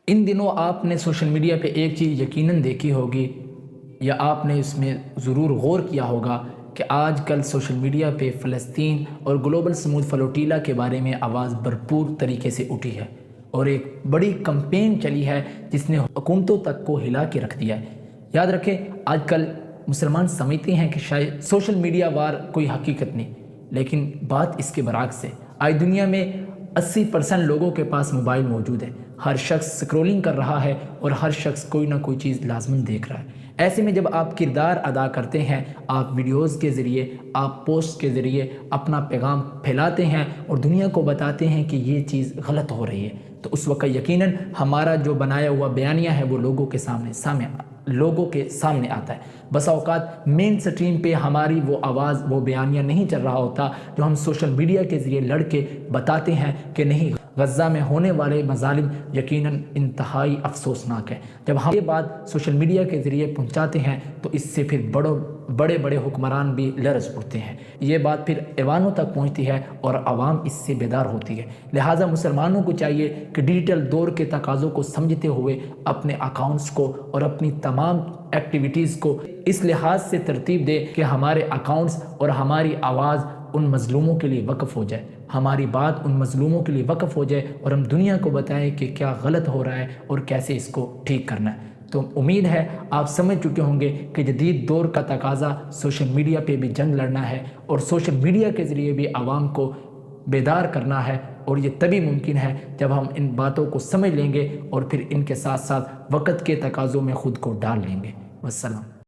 ان دنوں آپ نے سوشل میڈیا پہ ایک چیز یقیناً دیکھی ہوگی یا آپ نے اس میں ضرور غور کیا ہوگا کہ آج کل سوشل میڈیا پہ فلسطین اور گلوبل سموتھ فلوٹیلا کے بارے میں آواز بھرپور طریقے سے اٹھی ہے اور ایک بڑی کمپین چلی ہے جس نے حکومتوں تک کو ہلا کے رکھ دیا ہے۔ یاد رکھیں، آج کل مسلمان سمجھتے ہیں کہ شاید سوشل میڈیا وار کوئی حقیقت نہیں، لیکن بات اس کے برعکس ہے۔ آج دنیا میں 80% لوگوں کے پاس موبائل موجود ہے، ہر شخص سکرولنگ کر رہا ہے اور ہر شخص کوئی نہ کوئی چیز لازماً دیکھ رہا ہے۔ ایسے میں جب آپ کردار ادا کرتے ہیں، آپ ویڈیوز کے ذریعے، آپ پوسٹ کے ذریعے اپنا پیغام پھیلاتے ہیں اور دنیا کو بتاتے ہیں کہ یہ چیز غلط ہو رہی ہے، تو اس وقت یقیناً ہمارا جو بنایا ہوا بیانیہ ہے وہ لوگوں کے سامنے آتا ہے۔ بسا اوقات مین سٹریم پہ ہماری وہ آواز، وہ بیانیہ نہیں چل رہا ہوتا جو ہم سوشل میڈیا کے ذریعے لڑ کے بتاتے ہیں کہ نہیں، غزہ میں ہونے والے مظالم یقیناً انتہائی افسوسناک ہے۔ جب ہم یہ بات سوشل میڈیا کے ذریعے پہنچاتے ہیں تو اس سے پھر بڑے بڑے حکمران بھی لرز اٹھتے ہیں، یہ بات پھر ایوانوں تک پہنچتی ہے اور عوام اس سے بیدار ہوتی ہے۔ لہٰذا مسلمانوں کو چاہیے کہ ڈیجیٹل دور کے تقاضوں کو سمجھتے ہوئے اپنے اکاؤنٹس کو اور اپنی تمام ایکٹیویٹیز کو اس لحاظ سے ترتیب دے کہ ہمارے اکاؤنٹس اور ہماری آواز ان مظلوموں کے لیے وقف ہو جائے، ہماری بات ان مظلوموں کے لیے وقف ہو جائے اور ہم دنیا کو بتائیں کہ کیا غلط ہو رہا ہے اور کیسے اس کو ٹھیک کرنا ہے۔ تو امید ہے آپ سمجھ چکے ہوں گے کہ جدید دور کا تقاضا سوشل میڈیا پہ بھی جنگ لڑنا ہے اور سوشل میڈیا کے ذریعے بھی عوام کو بیدار کرنا ہے، اور یہ تبھی ممکن ہے جب ہم ان باتوں کو سمجھ لیں گے اور پھر ان کے ساتھ ساتھ وقت کے تقاضوں میں خود کو ڈال لیں گے۔ والسلام۔